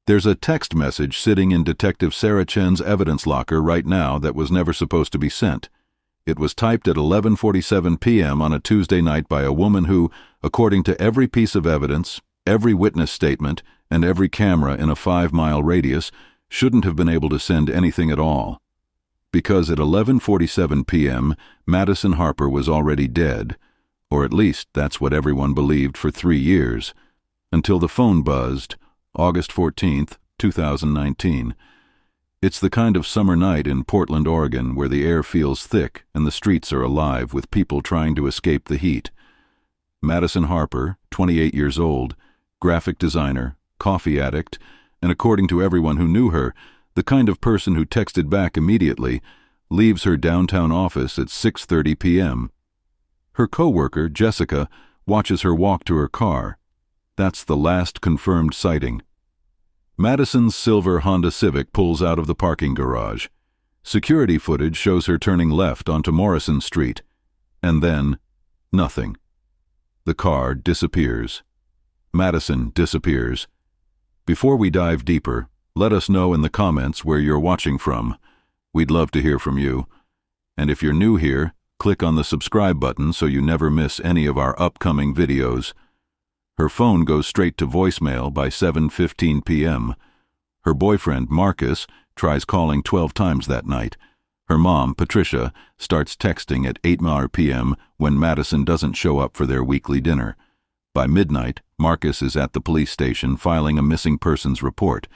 There's a text message sitting in Detective Sarah Chen's evidence locker right now that was never supposed to be sent. It was typed at 11:47 p.m. on a Tuesday night by a woman who, according to every piece of evidence, every witness statement, and every camera in a 5-mile radius, shouldn't have been able to send anything at all. Because at 11:47 p.m., Madison Harper was already dead, or at least that's what everyone believed for 3 years, until the phone buzzed, August 14th, 2019. It's the kind of summer night in Portland, Oregon, where the air feels thick and the streets are alive with people trying to escape the heat. Madison Harper, 28 years old, graphic designer, coffee addict, and according to everyone who knew her, the kind of person who texted back immediately, leaves her downtown office at 6:30 p.m. Her co-worker, Jessica, watches her walk to her car. That's the last confirmed sighting. Madison's silver Honda Civic pulls out of the parking garage. Security footage shows her turning left onto Morrison Street. And then, nothing. The car disappears. Madison disappears. Before we dive deeper, let us know in the comments where you're watching from. We'd love to hear from you. And if you're new here, click on the subscribe button so you never miss any of our upcoming videos. Her phone goes straight to voicemail by 7:15 p.m. Her boyfriend, Marcus, tries calling 12 times that night. Her mom, Patricia, starts texting at 8 p.m. when Madison doesn't show up for their weekly dinner. By midnight, Marcus is at the police station filing a missing persons report.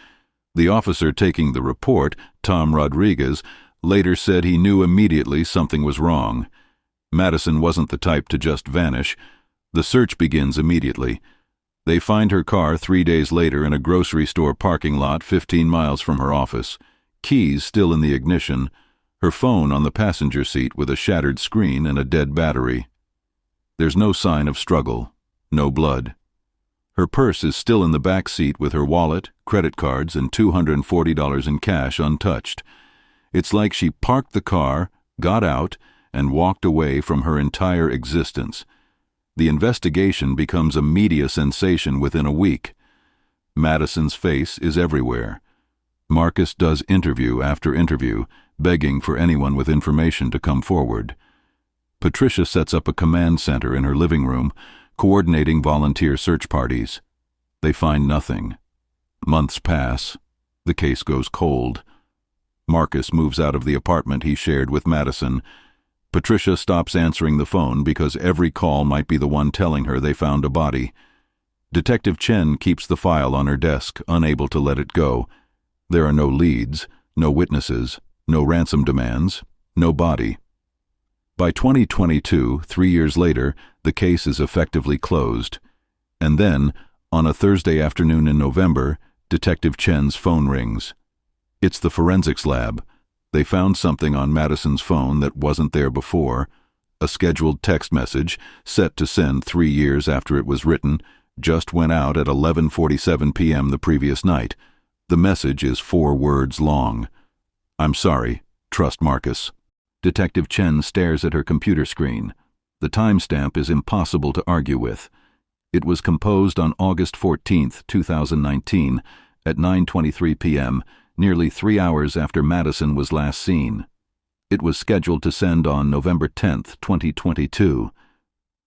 The officer taking the report, Tom Rodriguez, later said he knew immediately something was wrong. Madison wasn't the type to just vanish. The search begins immediately. They find her car 3 days later in a grocery store parking lot 15 miles from her office, keys still in the ignition, her phone on the passenger seat with a shattered screen and a dead battery. There's no sign of struggle, no blood. Her purse is still in the back seat with her wallet, credit cards, and $240 in cash untouched. It's like she parked the car, got out, and walked away from her entire existence. The investigation becomes a media sensation within a week. Madison's face is everywhere. Marcus does interview after interview, begging for anyone with information to come forward. Patricia sets up a command center in her living room, coordinating volunteer search parties. They find nothing. Months pass. The case goes cold. Marcus moves out of the apartment he shared with Madison. Patricia stops answering the phone because every call might be the one telling her they found a body. Detective Chen keeps the file on her desk, unable to let it go. There are no leads, no witnesses, no ransom demands, no body. By 2022, 3 years later, the case is effectively closed. And then, on a Thursday afternoon in November, Detective Chen's phone rings. It's the forensics lab. They found something on Madison's phone that wasn't there before. A scheduled text message, set to send 3 years after it was written, just went out at 11:47 p.m. the previous night. The message is 4 words long. "I'm sorry. Trust Marcus." Detective Chen stares at her computer screen. The timestamp is impossible to argue with. It was composed on August 14th, 2019, at 9:23 p.m., nearly 3 hours after Madison was last seen. It was scheduled to send on November 10th, 2022.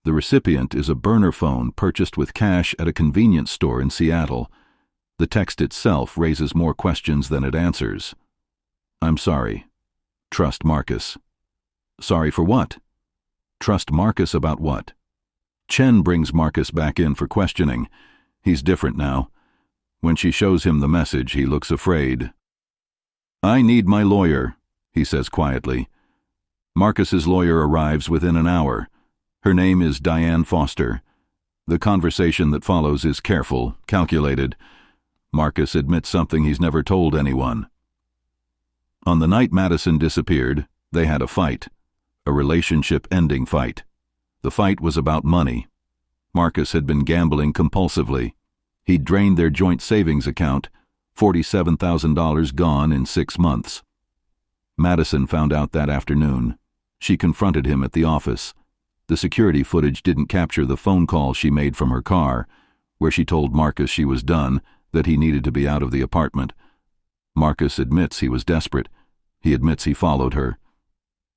The recipient is a burner phone purchased with cash at a convenience store in Seattle. The text itself raises more questions than it answers. "I'm sorry. Trust Marcus." Sorry for what? Trust Marcus about what? Chen brings Marcus back in for questioning. He's different now. When she shows him the message, he looks afraid. "I need my lawyer," he says quietly. Marcus's lawyer arrives within an hour. Her name is Diane Foster. The conversation that follows is careful, calculated. Marcus admits something he's never told anyone. On the night Madison disappeared, they had a fight. A relationship-ending fight. The fight was about money. Marcus had been gambling compulsively. He'd drained their joint savings account, $47,000 gone in 6 months. Madison found out that afternoon. She confronted him at the office. The security footage didn't capture the phone call she made from her car, where she told Marcus she was done, that he needed to be out of the apartment. Marcus admits he was desperate. He admits he followed her.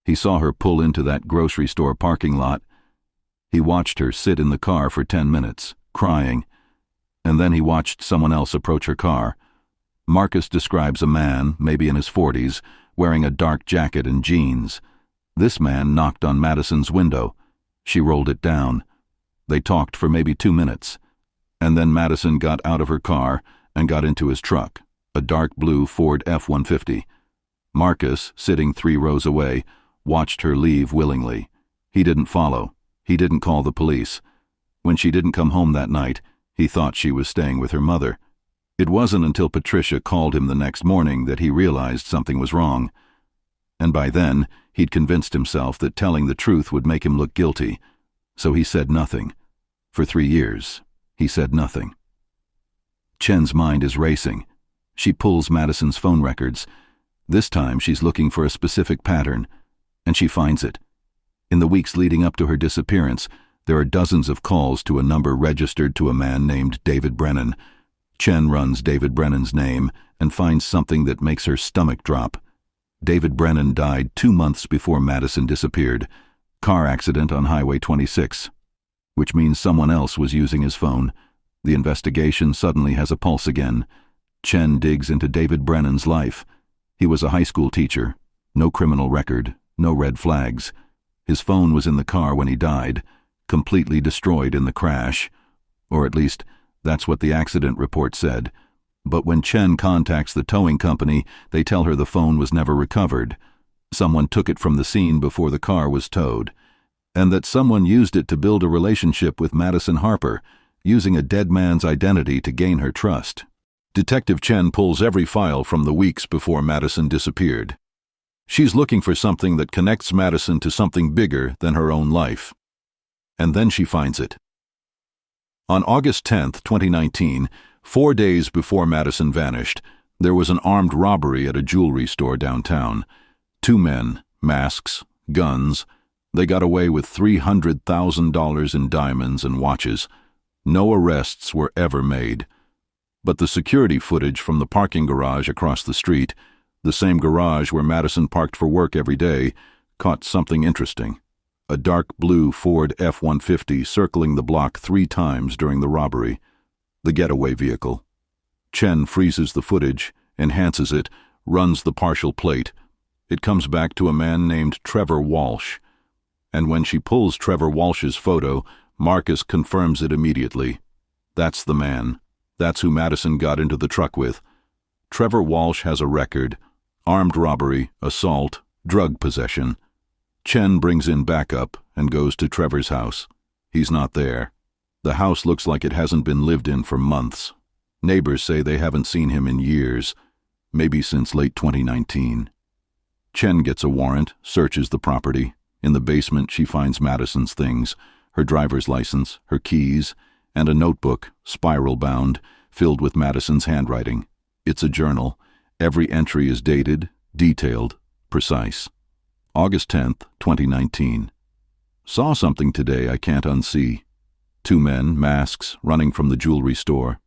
He saw her pull into that grocery store parking lot. He watched her sit in the car for 10 minutes, crying, and then he watched someone else approach her car. Marcus describes a man, maybe in his 40s, wearing a dark jacket and jeans. This man knocked on Madison's window. She rolled it down. They talked for maybe 2 minutes, and then Madison got out of her car and got into his truck, a dark blue Ford F-150. Marcus, sitting 3 rows away, watched her leave willingly. He didn't follow. He didn't call the police. When she didn't come home that night, he thought she was staying with her mother. It wasn't until Patricia called him the next morning that he realized something was wrong. And by then, he'd convinced himself that telling the truth would make him look guilty. So he said nothing. For 3 years, he said nothing. Chen's mind is racing. She pulls Madison's phone records. This time she's looking for a specific pattern, and she finds it. In the weeks leading up to her disappearance, there are dozens of calls to a number registered to a man named David Brennan. Chen runs David Brennan's name and finds something that makes her stomach drop. David Brennan died 2 months before Madison disappeared. Car accident on Highway 26. Which means someone else was using his phone. The investigation suddenly has a pulse again. Chen digs into David Brennan's life. He was a high school teacher. No criminal record. No red flags. His phone was in the car when he died, completely destroyed in the crash. Or at least, that's what the accident report said. But when Chen contacts the towing company, they tell her the phone was never recovered. Someone took it from the scene before the car was towed. And that someone used it to build a relationship with Madison Harper, using a dead man's identity to gain her trust. Detective Chen pulls every file from the weeks before Madison disappeared. She's looking for something that connects Madison to something bigger than her own life. And then she finds it. On August 10, 2019, 4 days before Madison vanished, there was an armed robbery at a jewelry store downtown. 2 men, masks, guns. They got away with $300,000 in diamonds and watches. No arrests were ever made. But the security footage from the parking garage across the street, the same garage where Madison parked for work every day, caught something interesting. A dark blue Ford F-150 circling the block 3 times during the robbery. The getaway vehicle. Chen freezes the footage, enhances it, runs the partial plate. It comes back to a man named Trevor Walsh. And when she pulls Trevor Walsh's photo, Marcus confirms it immediately. That's the man. That's who Madison got into the truck with. Trevor Walsh has a record: armed robbery, assault, drug possession. Chen brings in backup and goes to Trevor's house. He's not there. The house looks like it hasn't been lived in for months. Neighbors say they haven't seen him in years, maybe since late 2019. Chen gets a warrant, searches the property. In the basement, she finds Madison's things: her driver's license, her keys, and a notebook, spiral-bound, filled with Madison's handwriting. It's a journal. Every entry is dated, detailed, precise. August 10th, 2019. Saw something today I can't unsee. 2 men, masks, running from the jewelry store.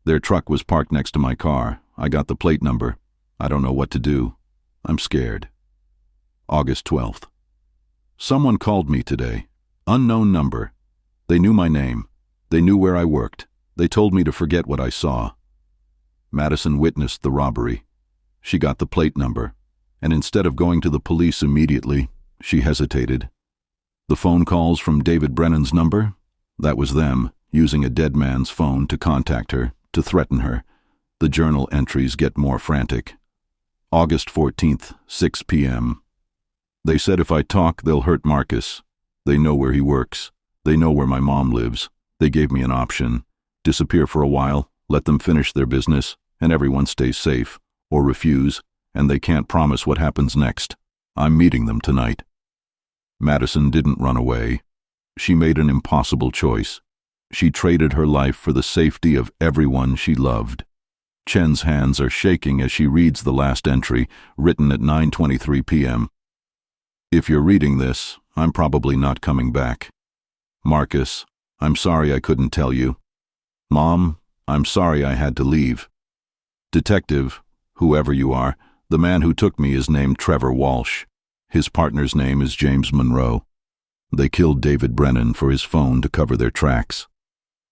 Their truck was parked next to my car. I got the plate number. I don't know what to do. I'm scared. August 12th. Someone called me today. Unknown number. They knew my name. They knew where I worked. They told me to forget what I saw. Madison witnessed the robbery. She got the plate number, and instead of going to the police immediately, she hesitated. The phone calls from David Brennan's number? That was them, using a dead man's phone to contact her, to threaten her. The journal entries get more frantic. August 14th, 6 p.m. They said if I talk, they'll hurt Marcus. They know where he works. They know where my mom lives. They gave me an option: disappear for a while, let them finish their business, and everyone stays safe, or refuse, and they can't promise what happens next. I'm meeting them tonight. Madison didn't run away. She made an impossible choice. She traded her life for the safety of everyone she loved. Chen's hands are shaking as she reads the last entry, written at 9:23 p.m. If you're reading this, I'm probably not coming back. Marcus, I'm sorry I couldn't tell you. Mom, I'm sorry I had to leave. Detective, whoever you are, the man who took me is named Trevor Walsh. His partner's name is James Monroe. They killed David Brennan for his phone to cover their tracks.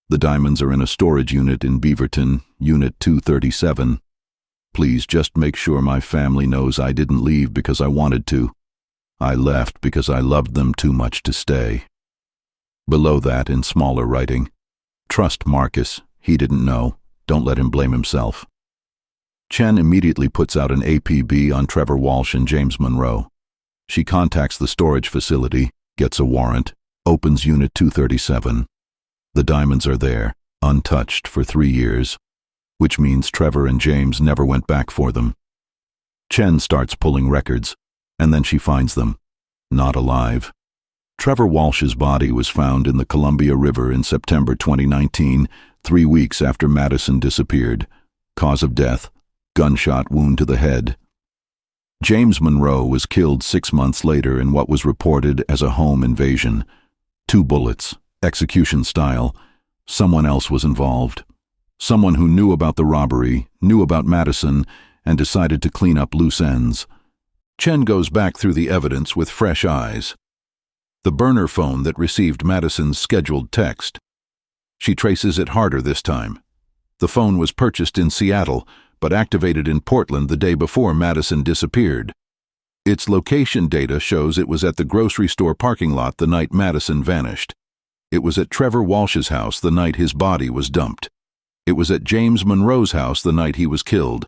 The diamonds are in a storage unit in Beaverton, Unit 237. Please just make sure my family knows I didn't leave because I wanted to. I left because I loved them too much to stay. Below that, in smaller writing, trust Marcus. He didn't know. Don't let him blame himself. Chen immediately puts out an APB on Trevor Walsh and James Monroe. She contacts the storage facility, gets a warrant, opens Unit 237. The diamonds are there, untouched for 3 years, which means Trevor and James never went back for them. Chen starts pulling records, and then she finds them, not alive. Trevor Walsh's body was found in the Columbia River in September 2019, 3 weeks after Madison disappeared. Cause of death, gunshot wound to the head. James Monroe was killed 6 months later in what was reported as a home invasion. 2 bullets, execution style. Someone else was involved. Someone who knew about the robbery, knew about Madison, and decided to clean up loose ends. Chen goes back through the evidence with fresh eyes. The burner phone that received Madison's scheduled text. She traces it harder this time. The phone was purchased in Seattle, but activated in Portland the day before Madison disappeared. Its location data shows it was at the grocery store parking lot the night Madison vanished. It was at Trevor Walsh's house the night his body was dumped. It was at James Monroe's house the night he was killed.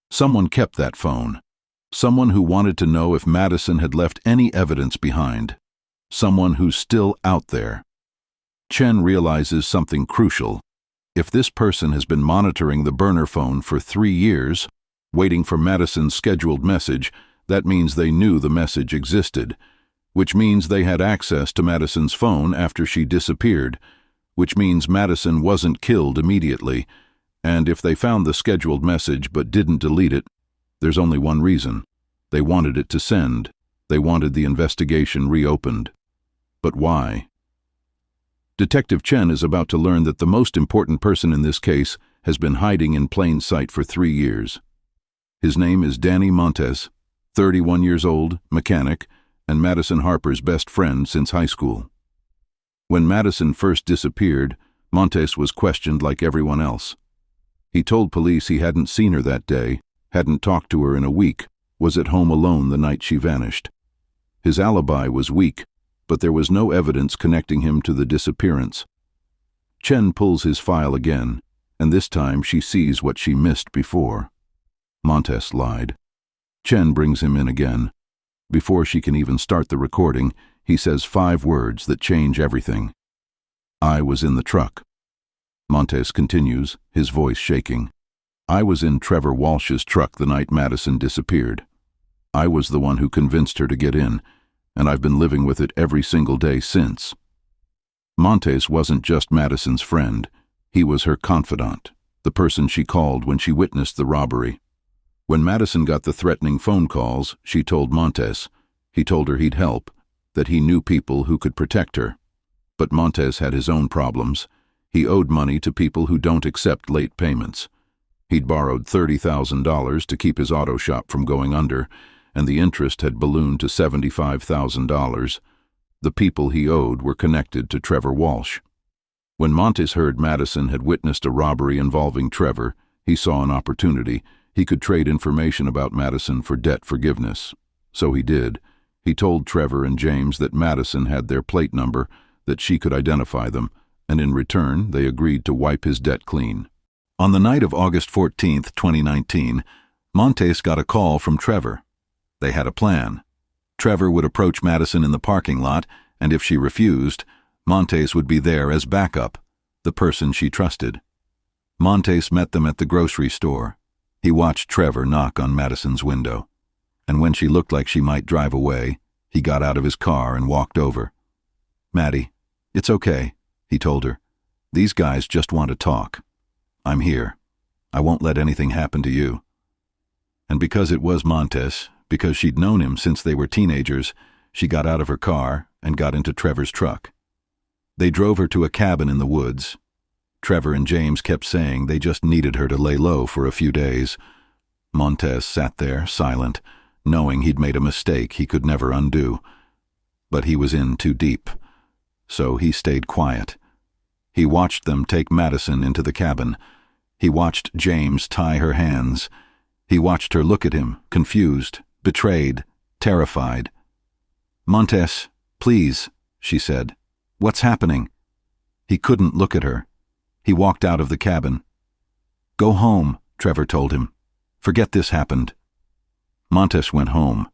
Someone kept that phone. Someone who wanted to know if Madison had left any evidence behind. Someone who's still out there. Chen realizes something crucial. If this person has been monitoring the burner phone for 3 years, waiting for Madison's scheduled message, that means they knew the message existed, which means they had access to Madison's phone after she disappeared, which means Madison wasn't killed immediately, and if they found the scheduled message but didn't delete it, there's only one reason. They wanted it to send. They wanted the investigation reopened. But why? Detective Chen is about to learn that the most important person in this case has been hiding in plain sight for 3 years. His name is Danny Montes, 31 years old, mechanic, and Madison Harper's best friend since high school. When Madison first disappeared, Montes was questioned like everyone else. He told police he hadn't seen her that day, hadn't talked to her in a week, was at home alone the night she vanished. His alibi was weak, but there was no evidence connecting him to the disappearance. Chen pulls his file again, and this time she sees what she missed before. Montes lied. Chen brings him in again. Before she can even start the recording, he says 5 words that change everything. I was in the truck. Montes continues, his voice shaking. I was in Trevor Walsh's truck the night Madison disappeared. I was the one who convinced her to get in, and I've been living with it every single day since. Montes wasn't just Madison's friend. He was her confidant, the person she called when she witnessed the robbery. When Madison got the threatening phone calls, she told Montes. He told her he'd help, that he knew people who could protect her. But Montes had his own problems. He owed money to people who don't accept late payments. He'd borrowed $30,000 to keep his auto shop from going under, and the interest had ballooned to $75,000. The people he owed were connected to Trevor Walsh. When Montes heard Madison had witnessed a robbery involving Trevor, he saw an opportunity. He could trade information about Madison for debt forgiveness. So he did. He told Trevor and James that Madison had their plate number, that she could identify them, and in return they agreed to wipe his debt clean. On the night of August 14, 2019, Montes got a call from Trevor. They had a plan. Trevor would approach Madison in the parking lot, and if she refused, Montes would be there as backup, the person she trusted. Montes met them at the grocery store. He watched Trevor knock on Madison's window, and when she looked like she might drive away, he got out of his car and walked over. Maddie, it's okay, he told her. These guys just want to talk. I'm here. I won't let anything happen to you. And because it was Montes, because she'd known him since they were teenagers, she got out of her car and got into Trevor's truck. They drove her to a cabin in the woods. Trevor and James kept saying they just needed her to lay low for a few days. Montez sat there, silent, knowing he'd made a mistake he could never undo. But he was in too deep, so he stayed quiet. He watched them take Madison into the cabin. He watched James tie her hands. He watched her look at him, confused, betrayed, terrified. "Montez, please," she said. "What's happening?" He couldn't look at her. He walked out of the cabin. "Go home," Trevor told him. "Forget this happened." Montez went home.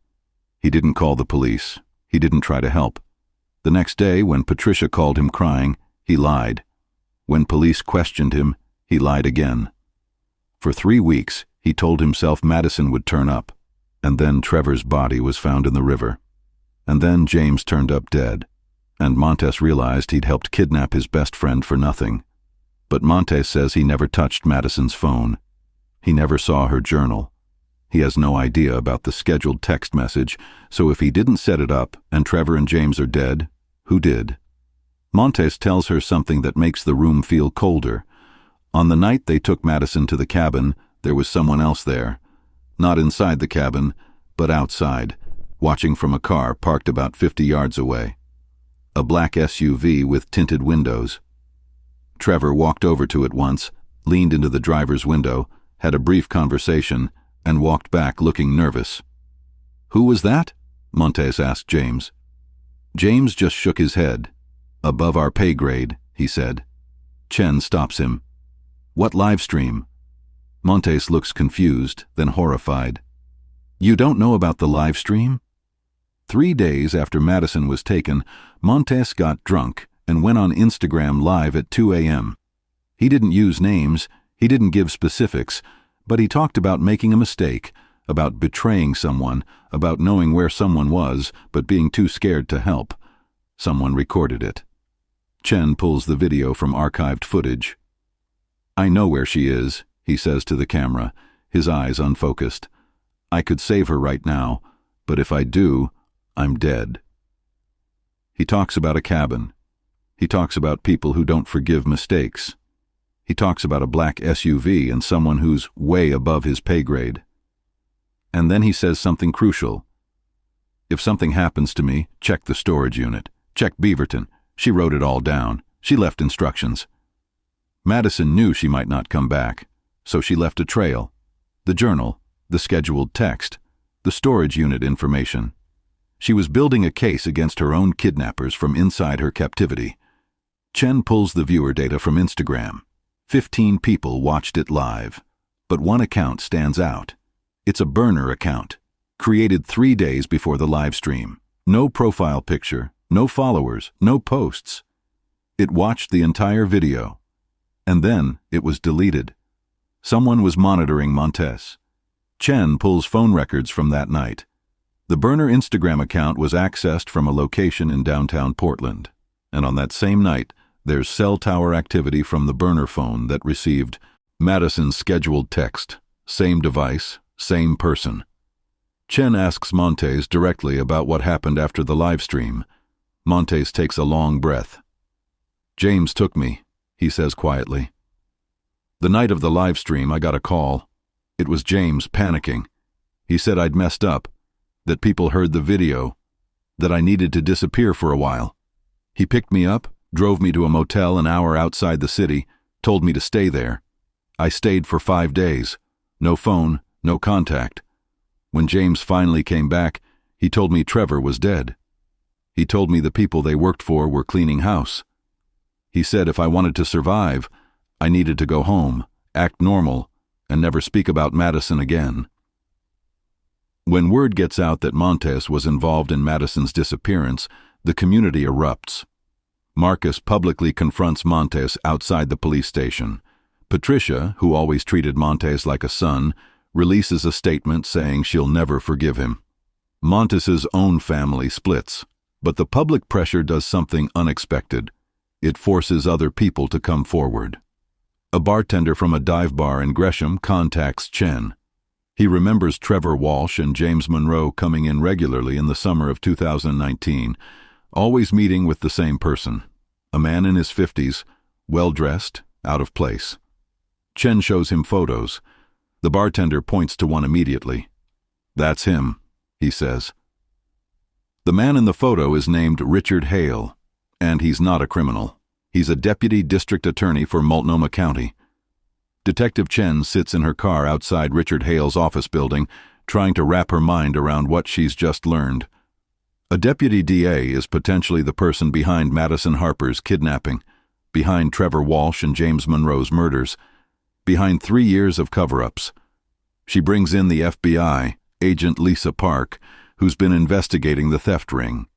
He didn't call the police. He didn't try to help. The next day, when Patricia called him crying, he lied. When police questioned him, he lied again. For 3 weeks, he told himself Madison would turn up, and then Trevor's body was found in the river. And then James turned up dead, and Montez realized he'd helped kidnap his best friend for nothing. But Montez says he never touched Madison's phone. He never saw her journal. He has no idea about the scheduled text message, so if he didn't set it up and Trevor and James are dead, who did? Montez tells her something that makes the room feel colder. On the night they took Madison to the cabin, there was someone else there. Not inside the cabin, but outside, watching from a car parked about 50 yards away. A black SUV with tinted windows. Trevor walked over to it once, leaned into the driver's window, had a brief conversation, and walked back looking nervous. "Who was that?" Montez asked James. James just shook his head. "Above our pay grade," he said. Chen stops him. "What live stream?" Montez looks confused, then horrified. "You don't know about the live stream?" 3 days after Madison was taken, Montez got drunk and went on Instagram Live at 2 a.m. He didn't use names, he didn't give specifics, but he talked about making a mistake, about betraying someone, about knowing where someone was, but being too scared to help. Someone recorded it. Chen pulls the video from archived footage. "I know where she is," he says to the camera, his eyes unfocused. "I could save her right now, but if I do, I'm dead." He talks about a cabin. He talks about people who don't forgive mistakes. He talks about a black SUV and someone who's way above his pay grade. And then he says something crucial. "If something happens to me, check the storage unit. Check Beaverton. She wrote it all down. She left instructions." Madison knew she might not come back, so she left a trail. The journal, the scheduled text, the storage unit information. She was building a case against her own kidnappers from inside her captivity. Chen pulls the viewer data from Instagram. 15 people watched it live, but one account stands out. It's a burner account, created 3 days before the live stream. No profile picture, no followers, no posts. It watched the entire video, and then it was deleted. Someone was monitoring Montez. Chen pulls phone records from that night. The burner Instagram account was accessed from a location in downtown Portland, and on that same night, there's cell tower activity from the burner phone that received Madison's scheduled text. Same device, same person. Chen asks Montez directly about what happened after the live stream. Montez takes a long breath. "James took me," he says quietly. "The night of the live stream, I got a call. It was James panicking. He said I'd messed up, that people heard the video, that I needed to disappear for a while. He picked me up, drove me to a motel an hour outside the city, told me to stay there. I stayed for 5 days. No phone, no contact. When James finally came back, he told me Trevor was dead. He told me the people they worked for were cleaning house. He said if I wanted to survive, I needed to go home, act normal, and never speak about Madison again." When word gets out that Montez was involved in Madison's disappearance, the community erupts. Marcus publicly confronts Montez outside the police station. Patricia, who always treated Montez like a son, releases a statement saying she'll never forgive him. Montez's own family splits, but the public pressure does something unexpected. It forces other people to come forward. A bartender from a dive bar in Gresham contacts Chen. He remembers Trevor Walsh and James Monroe coming in regularly in the summer of 2019, always meeting with the same person, a man in his 50s, well-dressed, out of place. Chen shows him photos. The bartender points to one immediately. "That's him," he says. The man in the photo is named Richard Hale, and he's not a criminal. He's a deputy district attorney for Multnomah County. Detective Chen sits in her car outside Richard Hale's office building, trying to wrap her mind around what she's just learned. A deputy DA is potentially the person behind Madison Harper's kidnapping, behind Trevor Walsh and James Monroe's murders, behind 3 years of cover-ups. She brings in the FBI, Agent Lisa Park, who's been investigating the theft ring.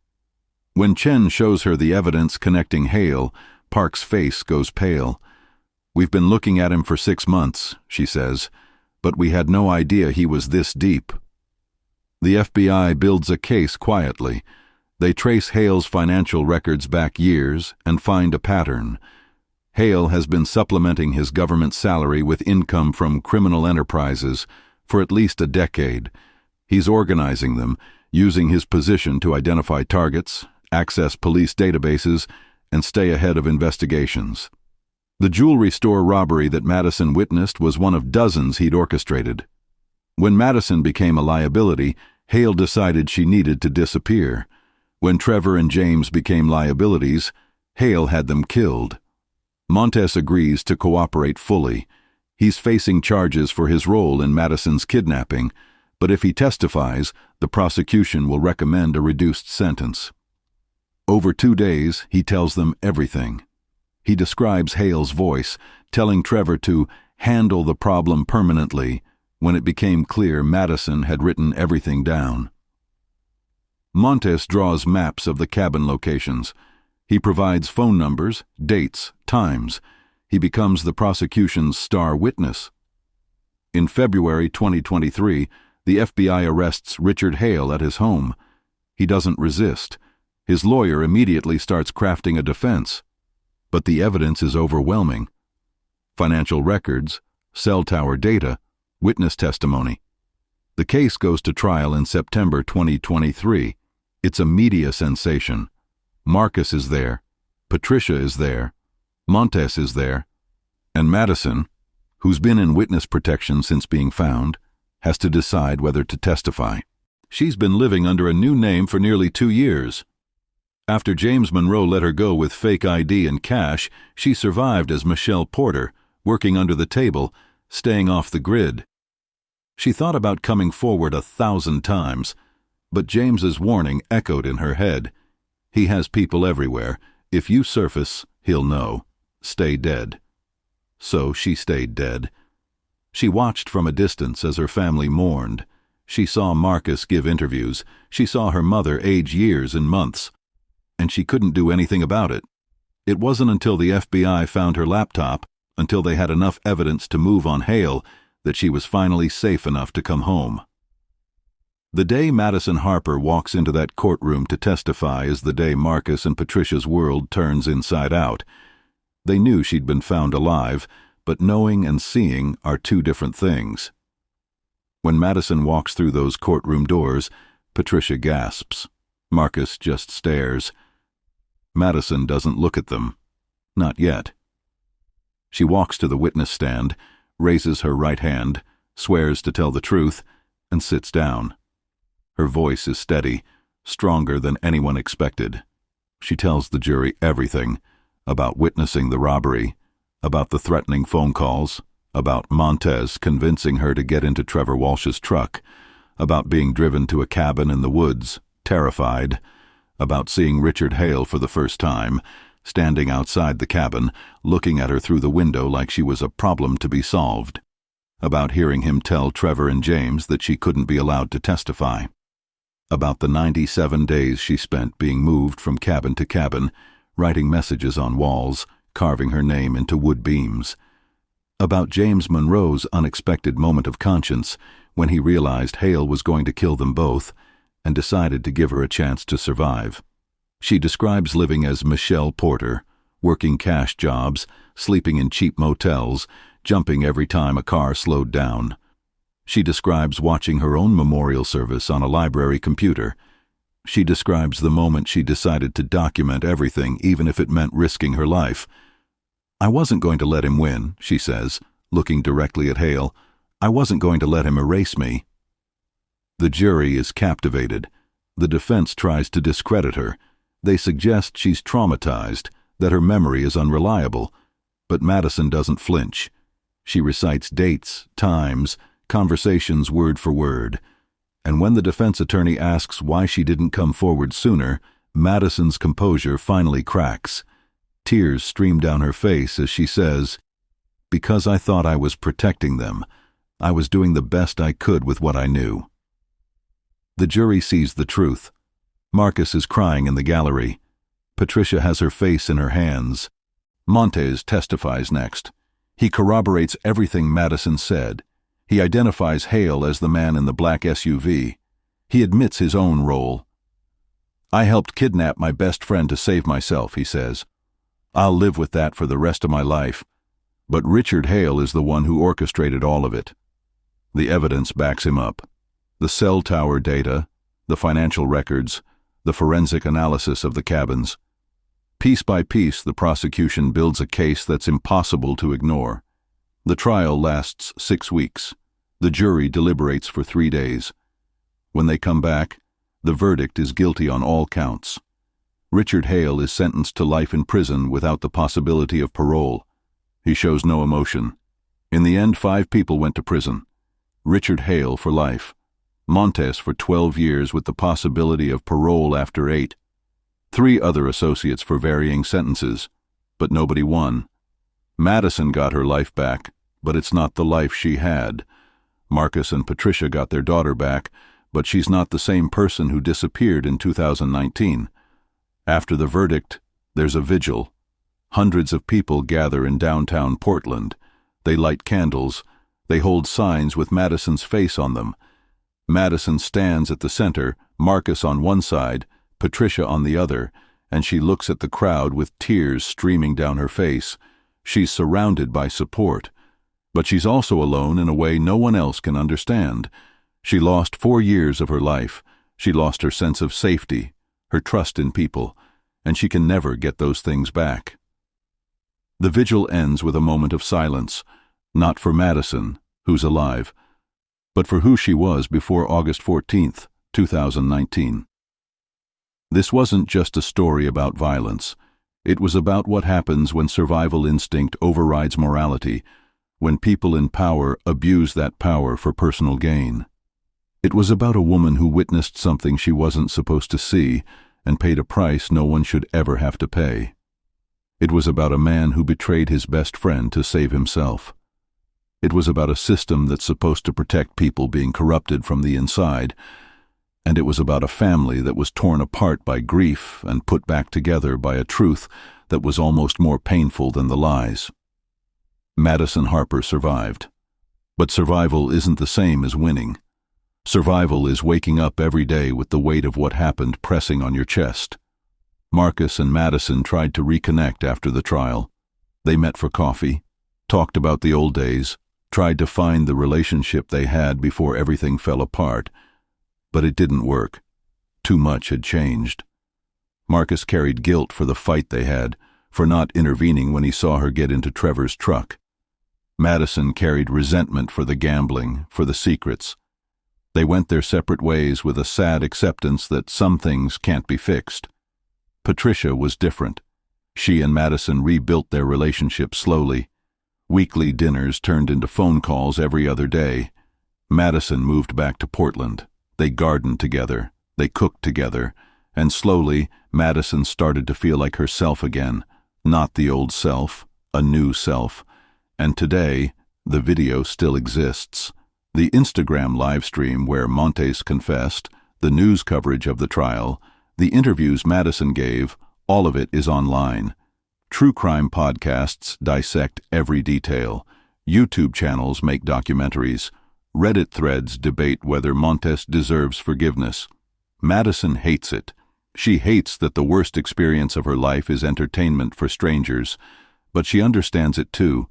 When Chen shows her the evidence connecting Hale, Park's face goes pale. "We've been looking at him for 6 months," she says, "but we had no idea he was this deep." The FBI builds a case quietly. They trace Hale's financial records back years and find a pattern. Hale has been supplementing his government salary with income from criminal enterprises for at least a decade. He's organizing them, using his position to identify targets, access police databases, and stay ahead of investigations. The jewelry store robbery that Madison witnessed was one of dozens he'd orchestrated. When Madison became a liability, Hale decided she needed to disappear. When Trevor and James became liabilities, Hale had them killed. Montes agrees to cooperate fully. He's facing charges for his role in Madison's kidnapping, but if he testifies, the prosecution will recommend a reduced sentence. Over 2 days, he tells them everything. He describes Hale's voice, telling Trevor to handle the problem permanently, when it became clear Madison had written everything down. Montes draws maps of the cabin locations. He provides phone numbers, dates, times. He becomes the prosecution's star witness. In February 2023, the FBI arrests Richard Hale at his home. He doesn't resist. His lawyer immediately starts crafting a defense. But the evidence is overwhelming. Financial records, cell tower data, witness testimony. The case goes to trial in September 2023. It's a media sensation. Marcus is there, Patricia is there, Montes is there, and Madison, who's been in witness protection since being found, has to decide whether to testify. She's been living under a new name for nearly 2 years. After James Monroe let her go with fake ID and cash, she survived as Michelle Porter, working under the table, staying off the grid. She thought about coming forward 1,000 times, but James's warning echoed in her head. He has people everywhere. If you surface, he'll know. Stay dead. So she stayed dead. She watched from a distance as her family mourned. She saw Marcus give interviews. She saw her mother age years and months. And she couldn't do anything about it. It wasn't until the FBI found her laptop, until they had enough evidence to move on Hale, that she was finally safe enough to come home. The day Madison Harper walks into that courtroom to testify is the day Marcus and Patricia's world turns inside out. They knew she'd been found alive, but knowing and seeing are 2 different things. When Madison walks through those courtroom doors, Patricia gasps. Marcus just stares. Madison doesn't look at them. Not yet. She walks to the witness stand, raises her right hand, swears to tell the truth, and sits down. Her voice is steady, stronger than anyone expected. She tells the jury everything, about witnessing the robbery, about the threatening phone calls, about Montes convincing her to get into Trevor Walsh's truck, about being driven to a cabin in the woods, terrified, about seeing Richard Hale for the first time, standing outside the cabin, looking at her through the window like she was a problem to be solved, about hearing him tell Trevor and James that she couldn't be allowed to testify, about the 97 days she spent being moved from cabin to cabin, writing messages on walls, carving her name into wood beams, about James Monroe's unexpected moment of conscience when he realized Hale was going to kill them both and decided to give her a chance to survive. She describes living as Michelle Porter, working cash jobs, sleeping in cheap motels, jumping every time a car slowed down. She describes watching her own memorial service on a library computer. She describes the moment she decided to document everything, even if it meant risking her life. "I wasn't going to let him win," she says, looking directly at Hale. "I wasn't going to let him erase me." The jury is captivated. The defense tries to discredit her. They suggest she's traumatized, that her memory is unreliable. But Madison doesn't flinch. She recites dates, times, conversations word for word. And when the defense attorney asks why she didn't come forward sooner, Madison's composure finally cracks. Tears stream down her face as she says, "Because I thought I was protecting them. I was doing the best I could with what I knew." The jury sees the truth. Marcus is crying in the gallery. Patricia has her face in her hands. Montes testifies next. He corroborates everything Madison said. He identifies Hale as the man in the black SUV. He admits his own role. "I helped kidnap my best friend to save myself," he says. "I'll live with that for the rest of my life. But Richard Hale is the one who orchestrated all of it." The evidence backs him up. The cell tower data, the financial records, the forensic analysis of the cabins. Piece by piece, the prosecution builds a case that's impossible to ignore. The trial lasts 6 weeks. The jury deliberates for 3 days. When they come back, the verdict is guilty on all counts. Richard Hale is sentenced to life in prison without the possibility of parole. He shows no emotion. In the end, 5 people went to prison. Richard Hale for life. Montes for 12 years with the possibility of parole after 8. 3 other associates for varying sentences, but nobody won. Madison got her life back, but it's not the life she had. Marcus and Patricia got their daughter back, but she's not the same person who disappeared in 2019. After the verdict, there's a vigil. Hundreds of people gather in downtown Portland. They light candles. They hold signs with Madison's face on them. Madison stands at the center, Marcus on one side, Patricia on the other, and she looks at the crowd with tears streaming down her face. She's surrounded by support. But she's also alone in a way no one else can understand. She lost 4 years of her life. She lost her sense of safety, her trust in people, and she can never get those things back. The vigil ends with a moment of silence, not for Madison, who's alive, but for who she was before August 14th, 2019. This wasn't just a story about violence. It was about what happens when survival instinct overrides morality, when people in power abuse that power for personal gain. It was about a woman who witnessed something she wasn't supposed to see and paid a price no one should ever have to pay. It was about a man who betrayed his best friend to save himself. It was about a system that's supposed to protect people being corrupted from the inside, and it was about a family that was torn apart by grief and put back together by a truth that was almost more painful than the lies. Madison Harper survived. But survival isn't the same as winning. Survival is waking up every day with the weight of what happened pressing on your chest. Marcus and Madison tried to reconnect after the trial. They met for coffee, talked about the old days, tried to find the relationship they had before everything fell apart. But it didn't work. Too much had changed. Marcus carried guilt for the fight they had, for not intervening when he saw her get into Trevor's truck. Madison carried resentment for the gambling, for the secrets. They went their separate ways with a sad acceptance that some things can't be fixed. Patricia was different. She and Madison rebuilt their relationship slowly. Weekly dinners turned into phone calls every other day. Madison moved back to Portland. They gardened together. They cooked together. And slowly, Madison started to feel like herself again. Not the old self, a new self. And today, the video still exists. The Instagram livestream where Montes confessed, the news coverage of the trial, the interviews Madison gave, all of it is online. True crime podcasts dissect every detail. YouTube channels make documentaries. Reddit threads debate whether Montes deserves forgiveness. Madison hates it. She hates that the worst experience of her life is entertainment for strangers. But she understands it too,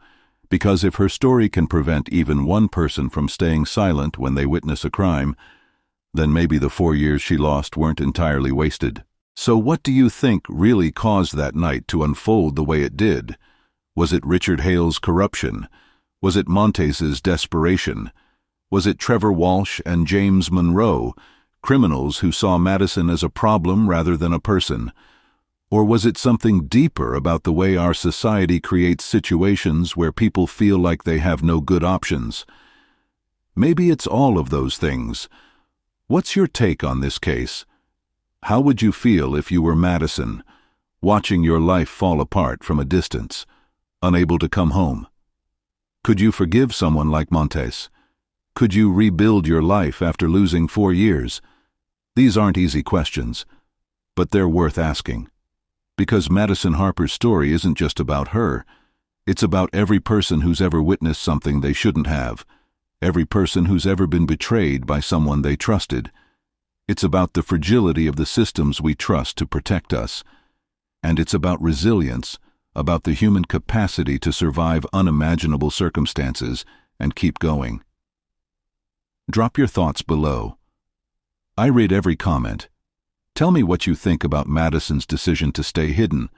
because if her story can prevent even one person from staying silent when they witness a crime, then maybe the 4 years she lost weren't entirely wasted. So what do you think really caused that night to unfold the way it did? Was it Richard Hale's corruption? Was it Montez's desperation? Was it Trevor Walsh and James Monroe, criminals who saw Madison as a problem rather than a person? Or was it something deeper about the way our society creates situations where people feel like they have no good options? Maybe it's all of those things. What's your take on this case? How would you feel if you were Madison, watching your life fall apart from a distance, unable to come home? Could you forgive someone like Montez? Could you rebuild your life after losing 4 years? These aren't easy questions, but they're worth asking. Because Madison Harper's story isn't just about her. It's about every person who's ever witnessed something they shouldn't have, every person who's ever been betrayed by someone they trusted. It's about the fragility of the systems we trust to protect us. And it's about resilience, about the human capacity to survive unimaginable circumstances and keep going. Drop your thoughts below. I read every comment. Tell me what you think about Madison's decision to stay hidden.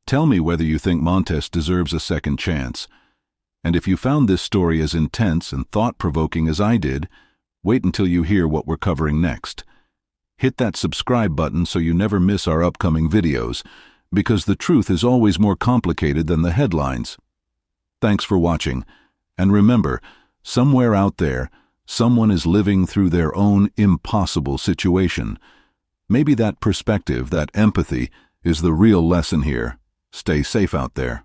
Tell me whether you think Montez deserves a second chance. And if you found this story as intense and thought-provoking as I did, wait until you hear what we're covering next. Hit that subscribe button so you never miss our upcoming videos, because the truth is always more complicated than the headlines. Thanks for watching, and remember, somewhere out there, someone is living through their own impossible situation. Maybe that perspective, that empathy, is the real lesson here. Stay safe out there.